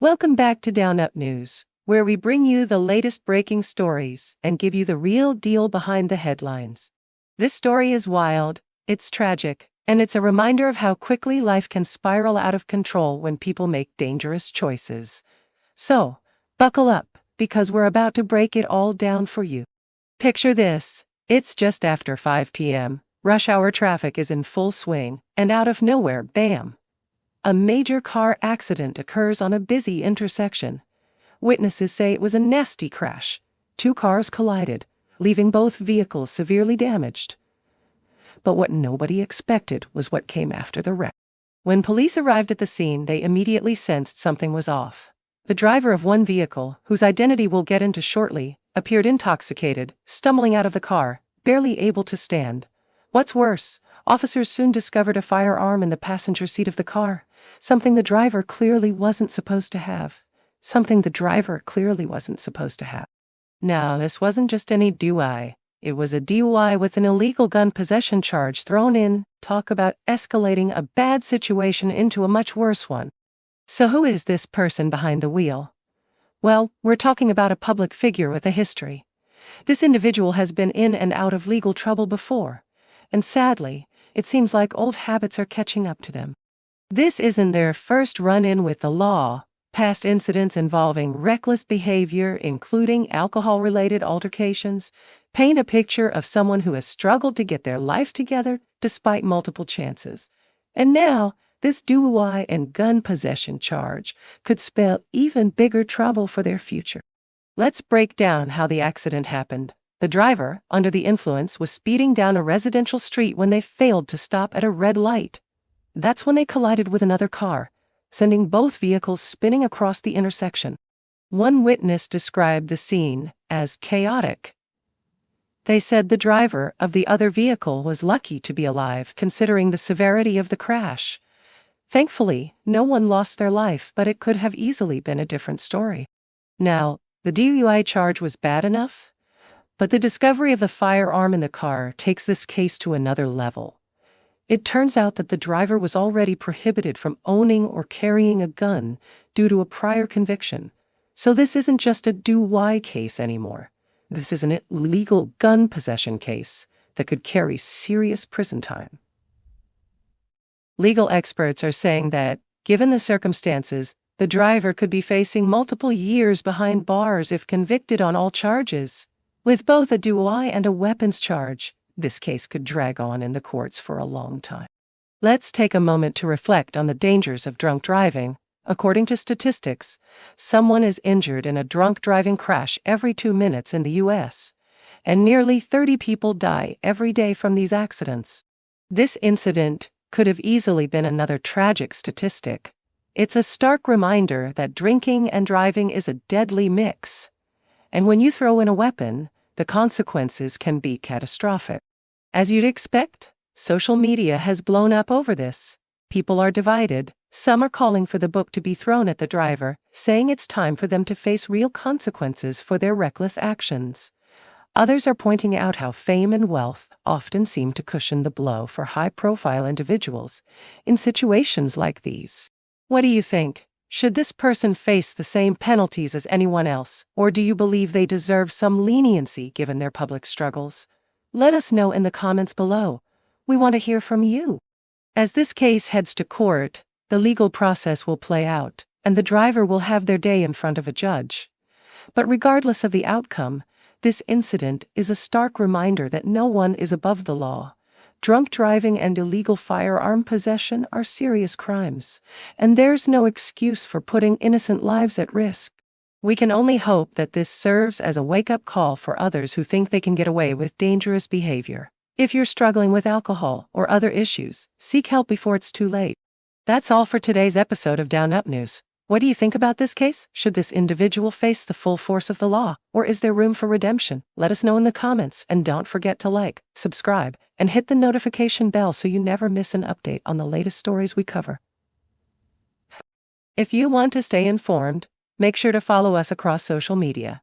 Welcome back to Down Up News, where we bring you the latest breaking stories and give you the real deal behind the headlines. This story is wild, it's tragic, and it's a reminder of how quickly life can spiral out of control when people make dangerous choices. So, buckle up, because we're about to break it all down for you. Picture this. It's just after 5 p.m., rush hour traffic is in full swing, and out of nowhere, bam! A major car accident occurs on a busy intersection. Witnesses say it was a nasty crash. 2 cars collided, leaving both vehicles severely damaged. But what nobody expected was what came after the wreck. When police arrived at the scene, they immediately sensed something was off. The driver of one vehicle, whose identity we'll get into shortly, appeared intoxicated, stumbling out of the car, barely able to stand. What's worse, officers soon discovered a firearm in the passenger seat of the car, something the driver clearly wasn't supposed to have. Now, this wasn't just any DUI. It was a DUI with an illegal gun possession charge thrown in. Talk about escalating a bad situation into a much worse one. So who is this person behind the wheel? Well, we're talking about a public figure with a history. This individual has been in and out of legal trouble before, and sadly, it seems like old habits are catching up to them. This isn't their first run-in with the law. Past incidents involving reckless behavior, including alcohol-related altercations, paint a picture of someone who has struggled to get their life together despite multiple chances. And now, this DUI and gun possession charge could spell even bigger trouble for their future. Let's break down how the accident happened. The driver, under the influence, was speeding down a residential street when they failed to stop at a red light. That's when they collided with another car, sending both vehicles spinning across the intersection. One witness described the scene as chaotic. They said the driver of the other vehicle was lucky to be alive, considering the severity of the crash. Thankfully, no one lost their life, but it could have easily been a different story. Now, the DUI charge was bad enough, but the discovery of the firearm in the car takes this case to another level. It turns out that the driver was already prohibited from owning or carrying a gun due to a prior conviction. So this isn't just a DUI case anymore. This is an illegal gun possession case that could carry serious prison time. Legal experts are saying that, given the circumstances, the driver could be facing multiple years behind bars if convicted on all charges. With both a DUI and a weapons charge, this case could drag on in the courts for a long time. Let's take a moment to reflect on the dangers of drunk driving. According to statistics, someone is injured in a drunk driving crash every 2 minutes in the U.S., and nearly 30 people die every day from these accidents. This incident could have easily been another tragic statistic. It's a stark reminder that drinking and driving is a deadly mix. And when you throw in a weapon, the consequences can be catastrophic. As you'd expect, social media has blown up over this. People are divided. Some are calling for the book to be thrown at the driver, saying it's time for them to face real consequences for their reckless actions. Others are pointing out how fame and wealth often seem to cushion the blow for high-profile individuals in situations like these. What do you think? Should this person face the same penalties as anyone else, or do you believe they deserve some leniency given their public struggles? Let us know in the comments below. We want to hear from you. As this case heads to court, the legal process will play out, and the driver will have their day in front of a judge. But regardless of the outcome, this incident is a stark reminder that no one is above the law. Drunk driving and illegal firearm possession are serious crimes, and there's no excuse for putting innocent lives at risk. We can only hope that this serves as a wake-up call for others who think they can get away with dangerous behavior. If you're struggling with alcohol or other issues, seek help before it's too late. That's all for today's episode of Down Up News. What do you think about this case? Should this individual face the full force of the law, or is there room for redemption? Let us know in the comments, and don't forget to like, subscribe, and hit the notification bell so you never miss an update on the latest stories we cover. If you want to stay informed, make sure to follow us across social media.